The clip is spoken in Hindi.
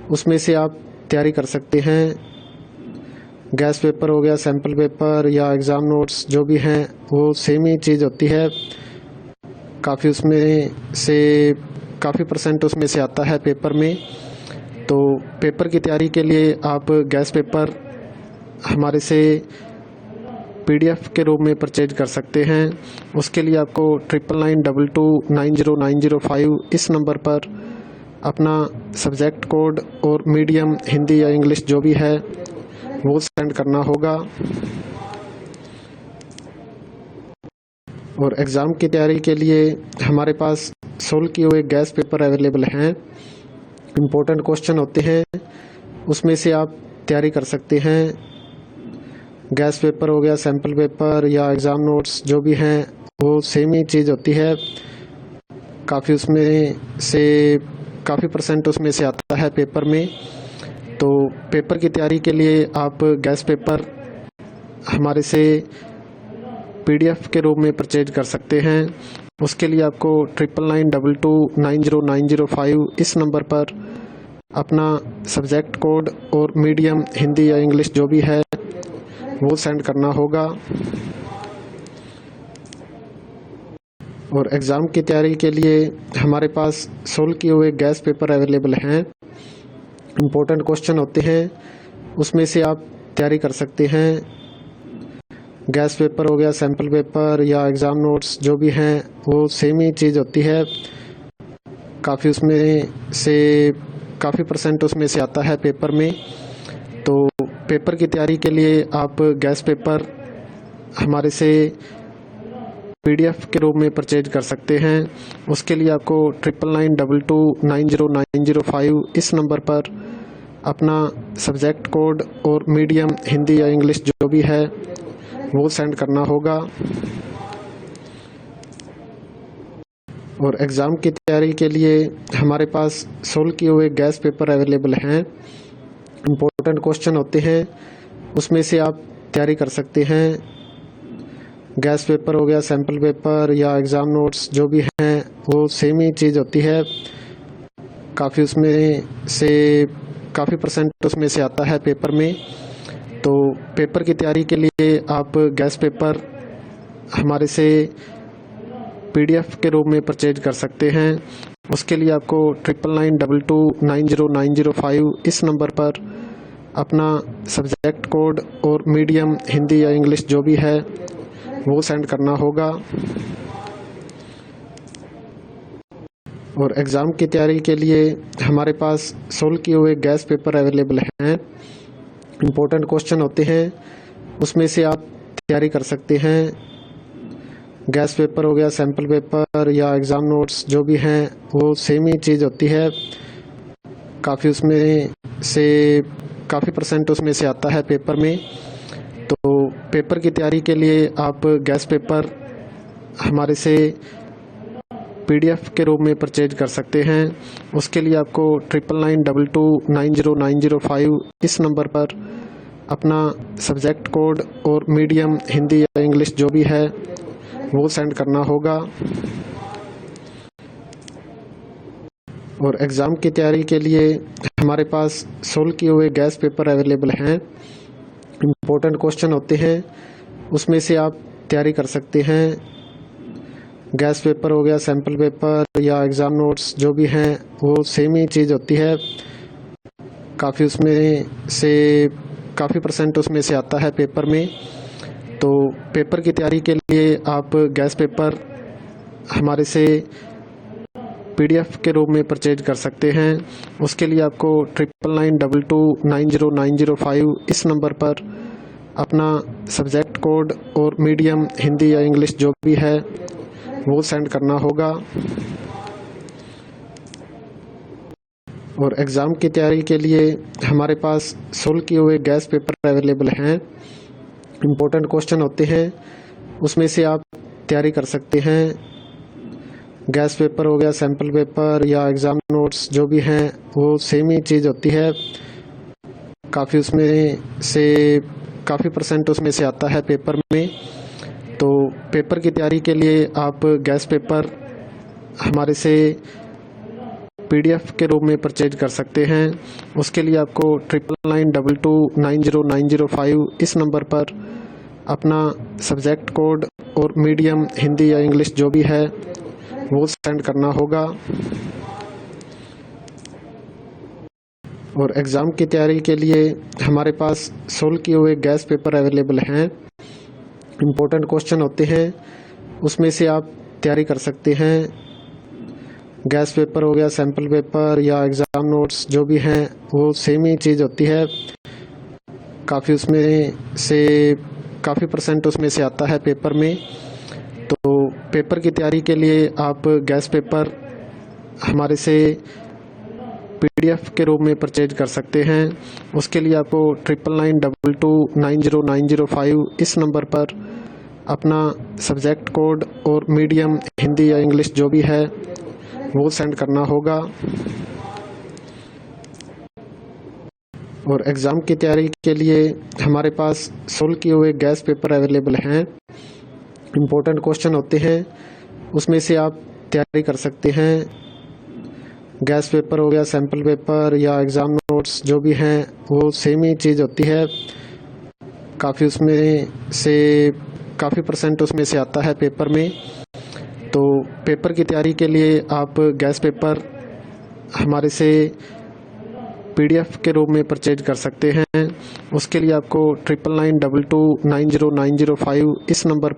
उसमें से आप तैयारी कर सकते हैं। गैस पेपर हो गया, सैम्पल पेपर या एग्ज़ाम नोट्स जो भी हैं वो सेम ही चीज़ होती है। काफ़ी उसमें से काफ़ी परसेंट उसमें से आता है पेपर में। तो पेपर की तैयारी के लिए आप गैस पेपर हमारे से PDF के रूप में परचेज कर सकते हैं। उसके लिए आपको 9992290905 इस नंबर पर अपना सब्जेक्ट कोड और मीडियम हिंदी या इंग्लिश जो भी है वो सेंड करना होगा। और एग्ज़ाम की तैयारी के लिए हमारे पास सोल्व किए हुए गैस पेपर अवेलेबल हैं। इम्पोर्टेंट क्वेश्चन होते हैं, उसमें से आप तैयारी कर सकते हैं। गैस पेपर हो गया, सैम्पल पेपर या एग्ज़ाम नोट्स जो भी हैं वो सेम ही चीज़ होती है। काफ़ी उसमें से काफ़ी परसेंट उसमें से आता है पेपर में। तो पेपर की तैयारी के लिए आप गैस पेपर हमारे से PDF के रूप में परचेज कर सकते हैं। उसके लिए आपको 9992290905 इस नंबर पर अपना सब्जेक्ट कोड और मीडियम हिंदी या इंग्लिश जो भी है वो सेंड करना होगा। और एग्ज़ाम की तैयारी के लिए हमारे पास सोल्व किए हुए गैस पेपर अवेलेबल हैं। इम्पोर्टेंट क्वेश्चन होते हैं, उसमें से आप तैयारी कर सकते हैं। गैस पेपर हो गया, सैम्पल पेपर या एग्ज़ाम नोट्स जो भी हैं वो सेम ही चीज़ होती है। काफ़ी उसमें से काफ़ी परसेंट उसमें से आता है पेपर में। तो पेपर की तैयारी के लिए आप गैस पेपर हमारे से PDF के रूप में परचेज कर सकते हैं। उसके लिए आपको 9992290905 इस नंबर पर अपना सब्जेक्ट कोड और मीडियम हिंदी या इंग्लिश जो भी है वो सेंड करना होगा। और एग्ज़ाम की तैयारी के लिए हमारे पास सोल्व किए हुए गैस पेपर अवेलेबल हैं। इम्पोर्टेंट क्वेश्चन होते हैं, उसमें से आप तैयारी कर सकते हैं। गैस पेपर हो गया, सैम्पल पेपर या एग्ज़ाम नोट्स जो भी हैं वो सेम ही चीज़ होती है। काफ़ी उसमें से काफ़ी परसेंट उसमें से आता है पेपर में। तो पेपर की तैयारी के लिए आप गैस पेपर हमारे से PDF के रूप में परचेज कर सकते हैं। उसके लिए आपको 9992290905 इस नंबर पर अपना सब्जेक्ट कोड और मीडियम हिंदी या इंग्लिश जो भी है वो सेंड करना होगा। और एग्ज़ाम की तैयारी के लिए हमारे पास सोल्व किए हुए गैस पेपर अवेलेबल हैं। इम्पोर्टेंट क्वेश्चन होते हैं, उसमें से आप तैयारी कर सकते हैं। गैस पेपर हो गया, सैम्पल पेपर या एग्ज़ाम नोट्स जो भी हैं वो सेम ही चीज़ होती है। काफ़ी उसमें से काफ़ी परसेंट उसमें से आता है पेपर में। तो पेपर की तैयारी के लिए आप गैस पेपर हमारे से PDF के रूप में परचेज कर सकते हैं। उसके लिए आपको 9992290905 इस नंबर पर अपना सब्जेक्ट कोड और मीडियम हिंदी या इंग्लिश जो भी है वो सेंड करना होगा। और एग्ज़ाम की तैयारी के लिए हमारे पास सोल्व किए हुए गैस पेपर अवेलेबल हैं। इम्पोर्टेंट क्वेश्चन होते हैं, उसमें से आप तैयारी कर सकते हैं। गैस पेपर हो गया, सैम्पल पेपर या एग्ज़ाम नोट्स जो भी हैं वो सेम ही चीज़ होती है। काफ़ी उसमें से काफ़ी परसेंट उसमें से आता है पेपर में। तो पेपर की तैयारी के लिए आप गैस पेपर हमारे से PDF के रूप में परचेज कर सकते हैं। उसके लिए आपको 9992290905 इस नंबर पर अपना सब्जेक्ट कोड और मीडियम हिंदी या इंग्लिश जो भी है वो सेंड करना होगा। और एग्ज़ाम की तैयारी के लिए हमारे पास सोल्व किए हुए गैस पेपर अवेलेबल हैं। इम्पोर्टेंट क्वेश्चन होते हैं, उसमें से आप तैयारी कर सकते हैं। गैस पेपर हो गया, सैम्पल पेपर या एग्ज़ाम नोट्स जो भी हैं वो सेम ही चीज़ होती है। काफ़ी उसमें से काफ़ी परसेंट उसमें से आता है पेपर में। तो पेपर की तैयारी के लिए आप गैस पेपर हमारे से PDF के रूप में परचेज कर सकते हैं। उसके लिए आपको 9992290905 इस नंबर पर अपना सब्जेक्ट कोड और मीडियम हिंदी या इंग्लिश जो भी है वो सेंड करना होगा। और एग्ज़ाम की तैयारी के लिए हमारे पास सोल्व किए हुए गैस पेपर अवेलेबल हैं। इम्पोर्टेंट क्वेश्चन होते हैं, उसमें से आप तैयारी कर सकते हैं। गैस पेपर हो गया, सैम्पल पेपर या एग्ज़ाम नोट्स जो भी हैं वो सेम ही चीज़ होती है। काफ़ी परसेंट उसमें से आता है पेपर में। तो पेपर की तैयारी के लिए आप गैस पेपर हमारे से PDF के रूप में परचेज कर सकते हैं। उसके लिए आपको 9992290905 इस नंबर पर अपना सब्जेक्ट कोड और मीडियम हिंदी या इंग्लिश जो भी है वो सेंड करना होगा। और एग्ज़ाम की तैयारी के लिए हमारे पास सोल्व किए हुए गैस पेपर अवेलेबल हैं। इम्पोर्टेंट क्वेश्चन होते हैं, उसमें से आप तैयारी कर सकते हैं। गैस पेपर हो गया, सैम्पल पेपर या एग्ज़ाम नोट्स जो भी हैं वो सेम ही चीज़ होती है। काफ़ी परसेंट उसमें से आता है पेपर में। तो पेपर की तैयारी के लिए आप गैस पेपर हमारे से PDF के रूप में परचेज कर सकते हैं। उसके लिए आपको 9992290905 इस नंबर